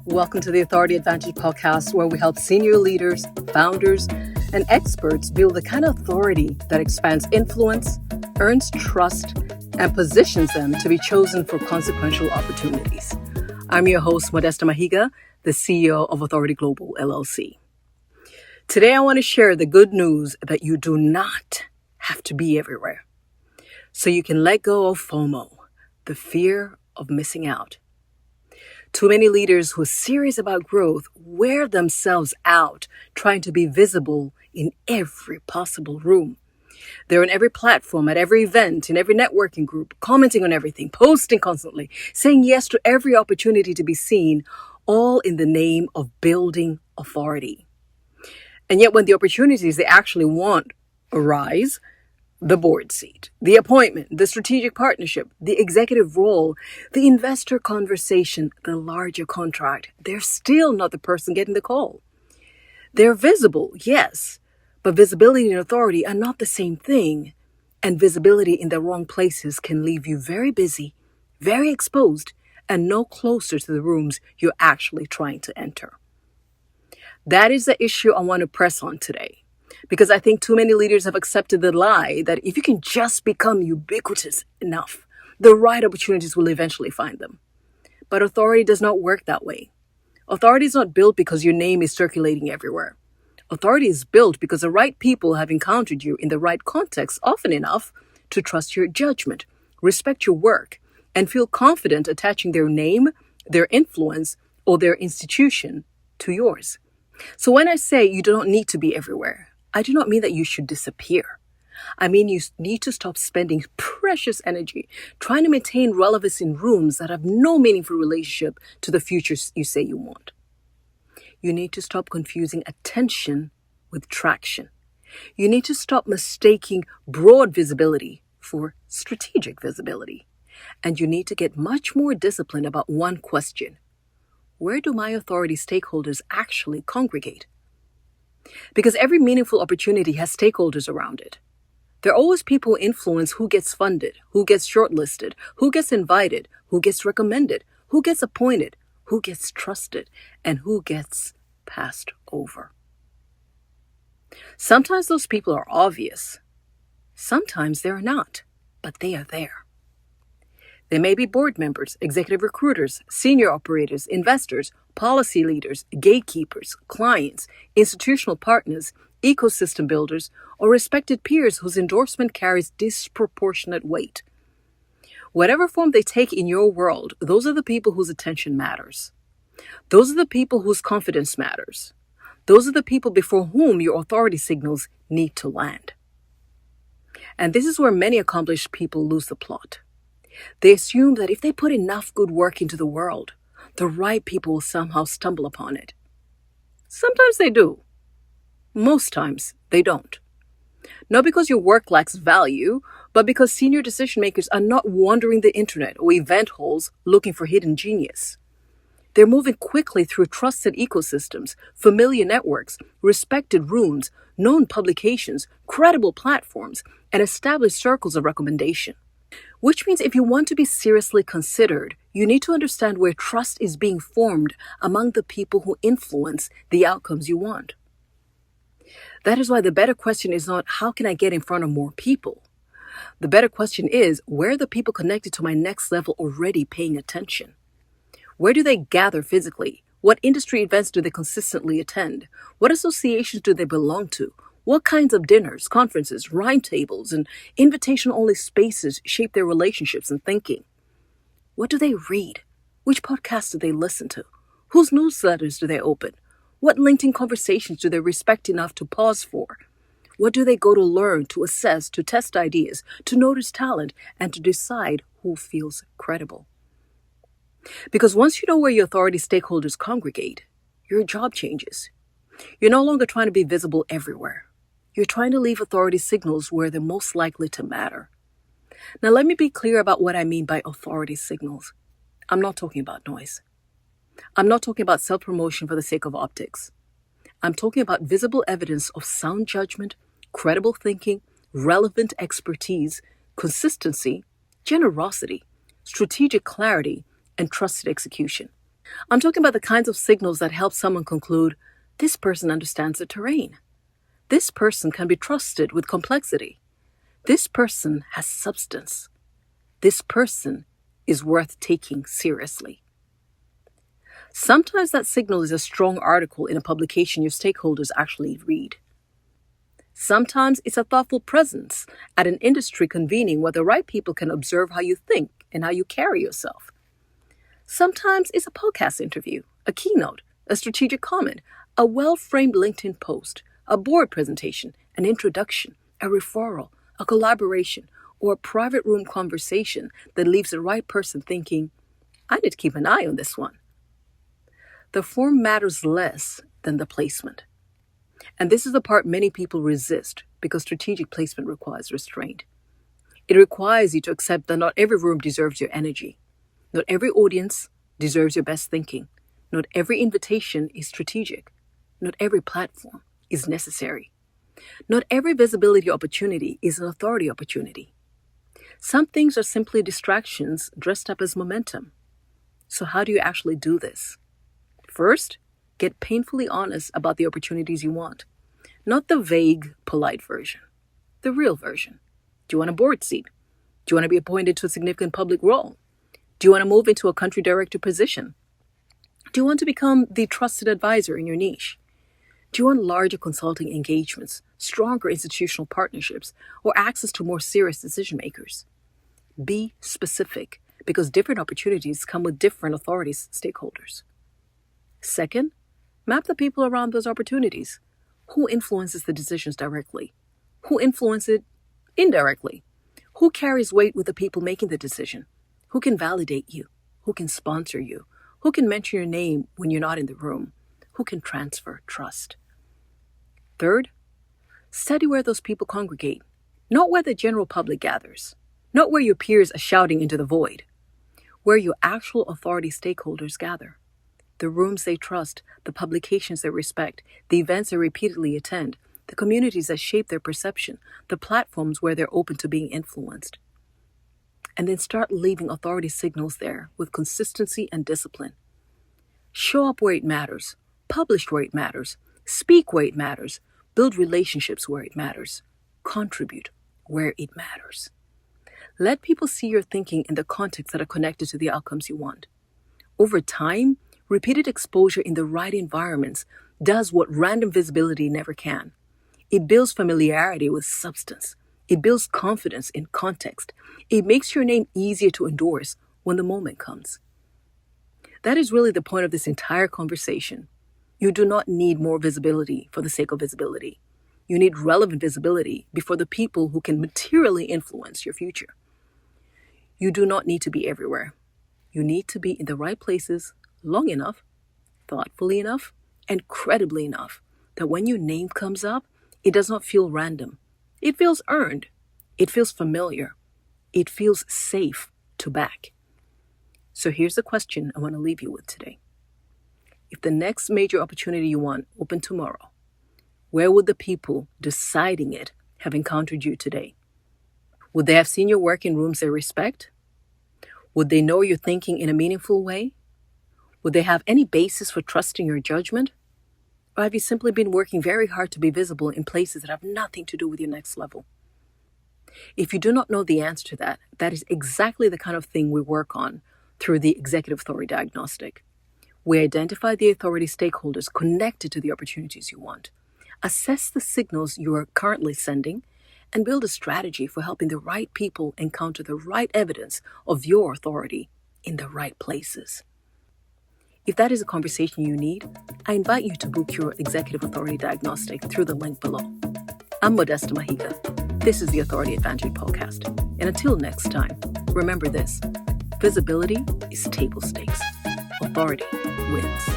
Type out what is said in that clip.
Welcome to the Authority Advantage podcast, where we help senior leaders, founders, and experts build the kind of authority that expands influence, earns trust, and positions them to be chosen for consequential opportunities. I'm your host, Modesta Mahiga, the CEO of Authority Global, LLC. Today, I want to share the good news that you do not have to be everywhere, so you can let go of FOMO, the fear of missing out. Too many leaders who are serious about growth wear themselves out trying to be visible in every possible room. They're on every platform, at every event, in every networking group, commenting on everything, posting constantly, saying yes to every opportunity to be seen, all in the name of building authority. And yet when the opportunities they actually want arise, the board seat, the appointment, the strategic partnership, the executive role, the investor conversation, the larger contract, they're still not the person getting the call. They're visible, yes, but visibility and authority are not the same thing. And visibility in the wrong places can leave you very busy, very exposed, and no closer to the rooms you're actually trying to enter. That is the issue I want to press on today. Because I think too many leaders have accepted the lie that if you can just become ubiquitous enough, the right opportunities will eventually find them. But authority does not work that way. Authority is not built because your name is circulating everywhere. Authority is built because the right people have encountered you in the right context often enough to trust your judgment, respect your work, and feel confident attaching their name, their influence, or their institution to yours. So when I say you do not need to be everywhere, I do not mean that you should disappear. I mean you need to stop spending precious energy trying to maintain relevance in rooms that have no meaningful relationship to the futures you say you want. You need to stop confusing attention with traction. You need to stop mistaking broad visibility for strategic visibility. And you need to get much more disciplined about one question. Where do my authority stakeholders actually congregate? Because every meaningful opportunity has stakeholders around it. There are always people who influence who gets funded, who gets shortlisted, who gets invited, who gets recommended, who gets appointed, who gets trusted, and who gets passed over. Sometimes those people are obvious. Sometimes they're not, but they are there. They may be board members, executive recruiters, senior operators, investors, policy leaders, gatekeepers, clients, institutional partners, ecosystem builders, or respected peers whose endorsement carries disproportionate weight. Whatever form they take in your world, those are the people whose attention matters. Those are the people whose confidence matters. Those are the people before whom your authority signals need to land. And this is where many accomplished people lose the plot. They assume that if they put enough good work into the world, the right people will somehow stumble upon it. Sometimes they do. Most times they don't. Not because your work lacks value, but because senior decision makers are not wandering the internet or event halls looking for hidden genius. They're moving quickly through trusted ecosystems, familiar networks, respected rooms, known publications, credible platforms, and established circles of recommendation. Which means if you want to be seriously considered, you need to understand where trust is being formed among the people who influence the outcomes you want. That is why the better question is not, how can I get in front of more people? The better question is, where are the people connected to my next level already paying attention? Where do they gather physically? What industry events do they consistently attend? What associations do they belong to? What kinds of dinners, conferences, roundtables, and invitation-only spaces shape their relationships and thinking? What do they read? Which podcasts do they listen to? Whose newsletters do they open? What LinkedIn conversations do they respect enough to pause for? What do they go to learn, to assess, to test ideas, to notice talent, and to decide who feels credible? Because once you know where your authority stakeholders congregate, your job changes. You're no longer trying to be visible everywhere. You're trying to leave authority signals where they're most likely to matter. Now, let me be clear about what I mean by authority signals. I'm not talking about noise. I'm not talking about self-promotion for the sake of optics. I'm talking about visible evidence of sound judgment, credible thinking, relevant expertise, consistency, generosity, strategic clarity, and trusted execution. I'm talking about the kinds of signals that help someone conclude, this person understands the terrain. This person can be trusted with complexity. This person has substance. This person is worth taking seriously. Sometimes that signal is a strong article in a publication your stakeholders actually read. Sometimes it's a thoughtful presence at an industry convening where the right people can observe how you think and how you carry yourself. Sometimes it's a podcast interview, a keynote, a strategic comment, a well-framed LinkedIn post, a board presentation, an introduction, a referral, a collaboration, or a private room conversation that leaves the right person thinking, I need to keep an eye on this one. The form matters less than the placement. And this is the part many people resist because strategic placement requires restraint. It requires you to accept that not every room deserves your energy. Not every audience deserves your best thinking. Not every invitation is strategic. Not every platform is necessary. Not every visibility opportunity is an authority opportunity. Some things are simply distractions dressed up as momentum. So how do you actually do this? First, get painfully honest about the opportunities you want. Not the vague, polite version. The real version. Do you want a board seat? Do you want to be appointed to a significant public role? Do you want to move into a country director position? Do you want to become the trusted advisor in your niche? Do you want larger consulting engagements, stronger institutional partnerships, or access to more serious decision makers? Be specific, because different opportunities come with different authorities stakeholders. Second, map the people around those opportunities. Who influences the decisions directly? Who influences it indirectly? Who carries weight with the people making the decision? Who can validate you? Who can sponsor you? Who can mention your name when you're not in the room? Who can transfer trust? Third, study where those people congregate, not where the general public gathers, not where your peers are shouting into the void, where your actual authority stakeholders gather. The rooms they trust, the publications they respect, the events they repeatedly attend, the communities that shape their perception, the platforms where they're open to being influenced. And then start leaving authority signals there with consistency and discipline. Show up where it matters, publish where it matters, speak where it matters, build relationships where it matters, contribute where it matters. Let people see your thinking in the contexts that are connected to the outcomes you want. Over time, repeated exposure in the right environments does what random visibility never can. It builds familiarity with substance. It builds confidence in context. It makes your name easier to endorse when the moment comes. That is really the point of this entire conversation. You do not need more visibility for the sake of visibility. You need relevant visibility before the people who can materially influence your future. You do not need to be everywhere. You need to be in the right places long enough, thoughtfully enough, and credibly enough that when your name comes up, it does not feel random. It feels earned. It feels familiar. It feels safe to back. So here's the question I want to leave you with today. If the next major opportunity you want opened tomorrow, where would the people deciding it have encountered you today? Would they have seen your work in rooms they respect? Would they know you're thinking in a meaningful way? Would they have any basis for trusting your judgment? Or have you simply been working very hard to be visible in places that have nothing to do with your next level? If you do not know the answer to that, that is exactly the kind of thing we work on through the Executive Authority Diagnostic. We identify the authority stakeholders connected to the opportunities you want, assess the signals you are currently sending, and build a strategy for helping the right people encounter the right evidence of your authority in the right places. If that is a conversation you need, I invite you to book your Executive Authority Diagnostic through the link below. I'm Modesta Mahiga. This is the Authority Advantage Podcast. And until next time, remember this: visibility is table stakes. Authority wins.